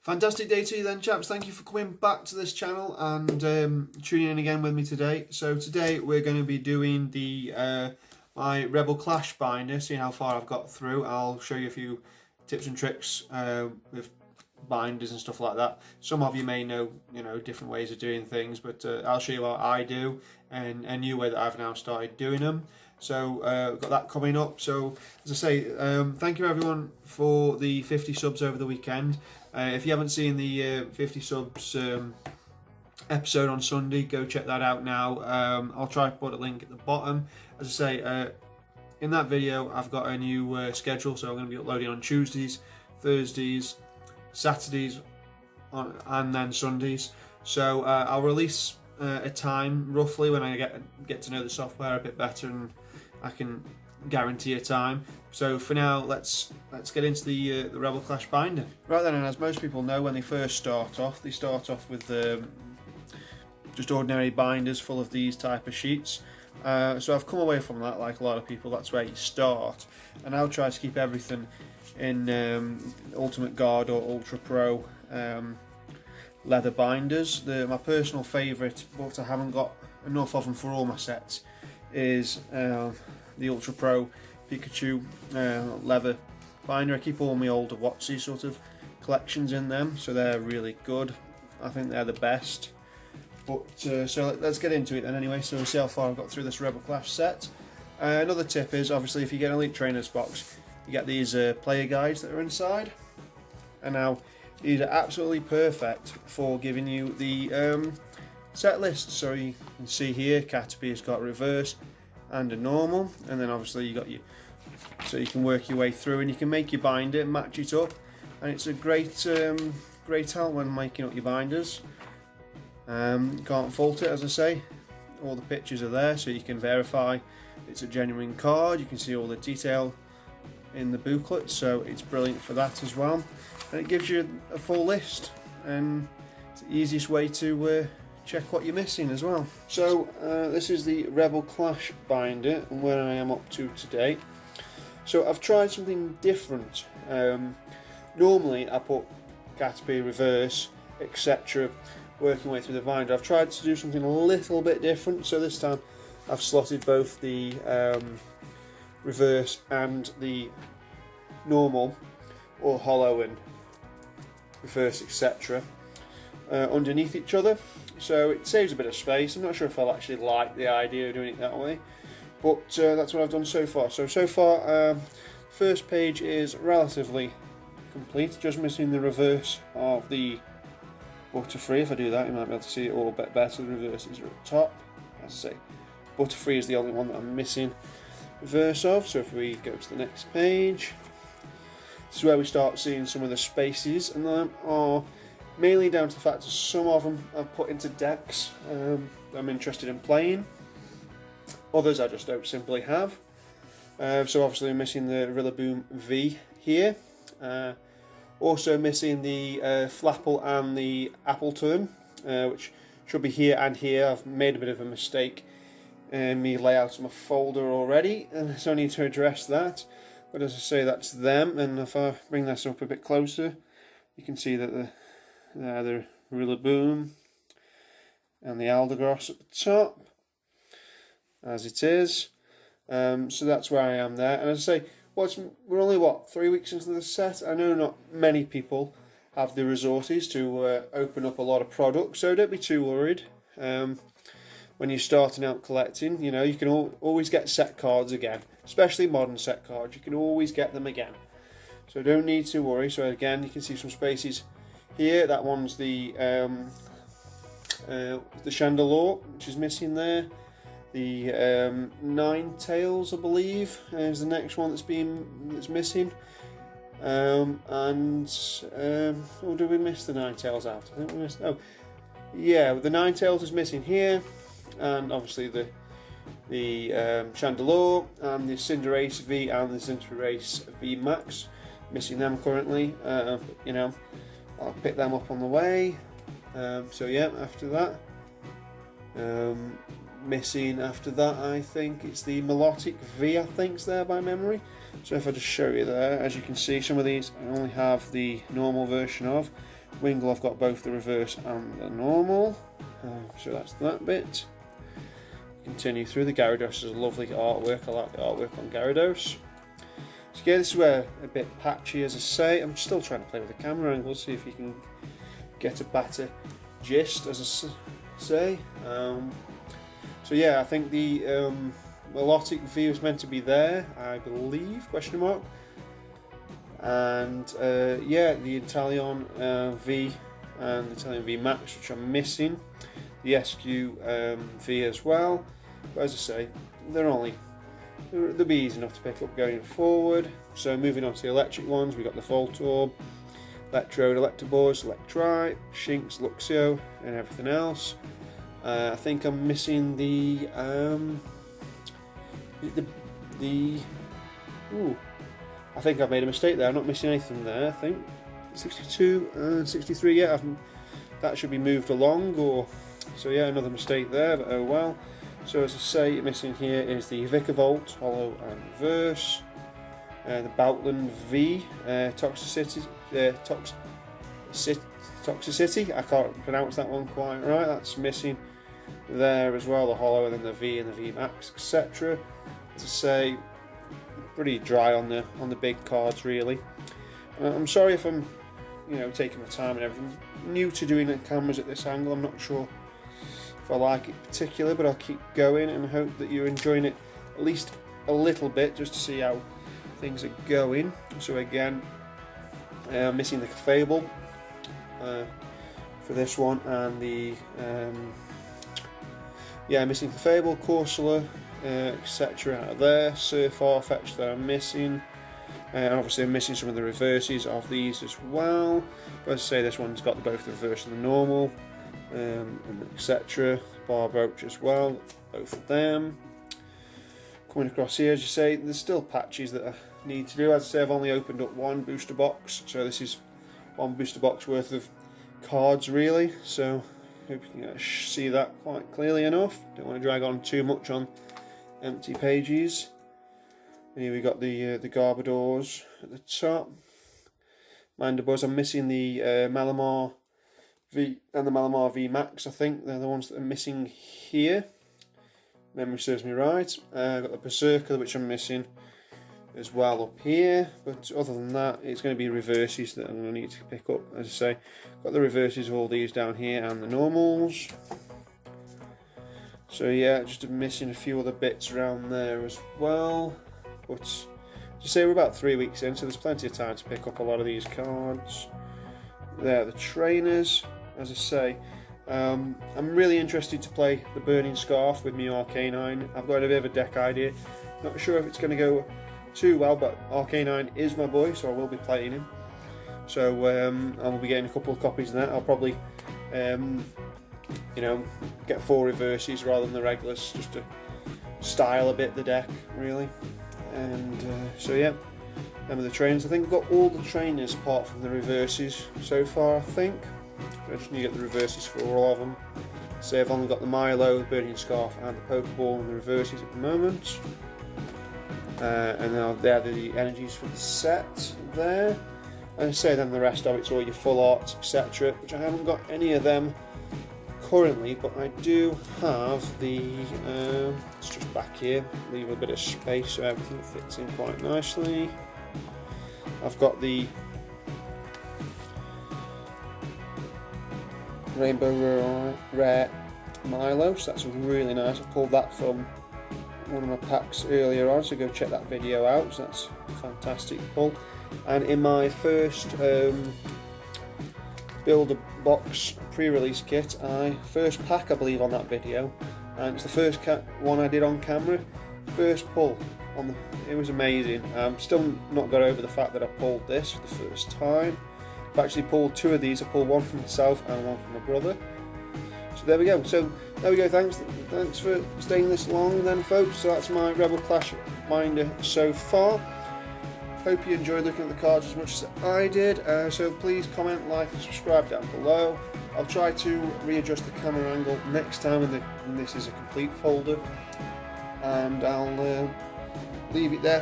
Fantastic day to you then, chaps. Thank you for coming back to this channel and tuning in again with me today. So today we're going to be doing the my Rebel Clash binder, seeing how far I've got through. I'll show you a few tips and tricks with binders and stuff like that. Some of you may know, different ways of doing things, but I'll show you what I do and a new way that I've now started doing them. So we've got that coming up. So as I say, thank you everyone for the 50 subs over the weekend. If you haven't seen the 50 subs episode on Sunday, go check that out now. I'll try to put a link at the bottom. As I say, in that video I've got a new schedule, so I'm going to be uploading on Tuesdays, Thursdays, Saturdays, and then Sundays. So I'll release a time roughly when I get to know the software a bit better and I can guarantee a time. So for now, let's get into the Rebel Clash binder. Right then, and as most people know, when they first start off, they start off with just ordinary binders full of these type of sheets. So I've come away from that, like a lot of people. That's where you start, and I'll try to keep everything in Ultimate Guard or Ultra Pro leather binders. My personal favourite, but I haven't got enough of them for all my sets, is the Ultra Pro Pikachu leather binder. I keep all my older Watsy sort of collections in them, so they're really good. I think they're the best. But so let's get into it then anyway. So we'll see how far I've got through this Rebel Clash set. Another tip is, obviously, if you get an Elite Trainers box, you get these player guides that are inside, and now these are absolutely perfect for giving you the set list. So you can see here, Caterpie's got a reverse and a normal, and then obviously you got your, so you can work your way through and you can make your binder and match it up, and it's a great great help when making up your binders. Can't fault it, as I say. All the pictures are there, so you can verify it's a genuine card. You can see all the detail in the booklet, so it's brilliant for that as well, and it gives you a full list, and it's the easiest way to check what you're missing as well. So this is the Rebel Clash binder and where I am up to today. So I've tried something different. Normally I put Caterpie, reverse, etc., working way through the binder. I've tried to do something a little bit different, so this time I've slotted both the reverse and the normal, or hollow and reverse, etc., underneath each other, so it saves a bit of space. I'm not sure if I'll actually like the idea of doing it that way, but that's what I've done so far. So far, first page is relatively complete, just missing the reverse of the Butterfree. If I do that, you might be able to see it all a bit better. The reverses are at the top. As I say, Butterfree is the only one that I'm missing reverse of. So if we go to the next page, this is where we start seeing some of the spaces, and they are mainly down to the fact that some of them I've put into decks I'm interested in playing. Others I just don't simply have. So obviously I'm missing the Rillaboom V here. Also missing the Flapple and the Appleton, which should be here and here. I've made a bit of a mistake in me layout of my folder already, and so I need to address that. But as I say, that's them, and if I bring this up a bit closer, you can see that the Rillaboom and the Aldegross at the top, as it is. So that's where I am there, and as I say, we're only 3 weeks into the set. I know not many people have the resources to open up a lot of products, so don't be too worried. When you're starting out collecting, you can always get set cards again, especially modern set cards. You can always get them again, so don't need to worry. So again, you can see some spaces here. That one's the Chandelure, which is missing there. The Ninetales, I believe, is the next one that's missing. Or did we miss the Ninetales out? I think we missed. Oh, yeah, the Ninetales is missing here, and obviously the Chandelure and the Cinderace V and the Cinderace V Max, missing them currently. I'll pick them up on the way. So yeah, after that. Missing after that, I think it's the Melodic V, I think it's there by memory. So if I just show you there, as you can see, some of these I only have the normal version of. Wingle, I've got both the reverse and the normal. So that's that bit. Continue through. The Gyarados is a lovely artwork. I like the artwork on Gyarados. So yeah, this is where a bit patchy, as I say. I'm still trying to play with the camera angle, see if you can get a better gist, as I say. So yeah, I think the Melodic V is meant to be there, I believe, question mark. And yeah, the Italian V and the Italian V Max, which I'm missing. The SQ V as well. But as I say, they'll be easy enough to pick up going forward. So moving on to the electric ones, we've got the Voltorb, Electrode, Electabuzz, Electrike, Shinx, Luxio, and everything else. I think I'm missing the I think I've made a mistake there. I'm not missing anything there. I think 62 and 63. Yeah, that should be moved along. Or so yeah, another mistake there. But oh well. So as I say, missing here is the Vikavolt, Hollow and Reverse, the Boutland V, Toxicity. I can't pronounce that one quite right. That's missing there as well. The Hollow, and then the V and the V Max, etc. As I say, pretty dry on the big cards really. I'm sorry if I'm taking my time and everything. New to doing the cameras at this angle. I'm not sure if I like it particularly, but I'll keep going and hope that you're enjoying it at least a little bit, just to see how things are going. So again, missing the Fable for this one, and the missing the Fable, Corsola, etc. out of there. Surf Farfetch that I'm missing, and obviously I'm missing some of the reverses of these as well. But as I say, this one's got both the reverse and the normal, etc. Barbroach as well, both of them. Coming across here, as you say, there's still patches that I need to do. As I say, I've only opened up one booster box, so this is one booster box worth of cards really. So hope you can see that quite clearly enough. Don't want to drag on too much on empty pages. Here we got the Garbodors at the top. Mandibuzz, I'm missing the Malamar V and the Malamar V Max. I think they're the ones that are missing here. Memory serves me right. I've got the Berserker, which I'm missing as well up here. But other than that, it's going to be reverses that I'm going to need to pick up. As I say, got the reverses of all these down here and the normals. So yeah, just missing a few other bits around there as well. But as I say, we're about 3 weeks in, so there's plenty of time to pick up a lot of these cards. There, the trainers. As I say, I'm really interested to play the Burning Scarf with me Arcanine. I've got a bit of a deck idea. Not sure if it's going to go too well, but Arcanine is my boy, so I will be playing him. So I will be getting a couple of copies of that. I'll probably, get 4 reverses rather than the regulars, just to style a bit the deck, really. And so yeah, them are the trainers. I think I've got all the trainers apart from the reverses so far, I think. I just need to get the reverses for all of them. So I've only got the Milo, the Burning Scarf and the Pokeball and the reverses at the moment. And now they're the energies for the set there. And I say then the rest of it's all your full arts, etc. Which I haven't got any of them currently, but I do have the, it's just back here, leave a bit of space so everything fits in quite nicely. I've got the Rainbow Rare Milo, so that's really nice. I pulled that from one of my packs earlier on, so go check that video out. So that's a fantastic pull. And in my first Builder Box pre-release kit, first pack I believe on that video, and it's the first one I did on camera. First pull on it was amazing. Still not got over the fact that I pulled this for the first time. I've actually pulled 2 of these. I pulled one from myself and one from my brother. So there we go. Thanks for staying this long then, folks. So that's my Rebel Clash binder so far. Hope you enjoyed looking at the cards as much as I did. So please comment, like and subscribe down below. I'll try to readjust the camera angle next time when this is a complete folder. And I'll leave it there.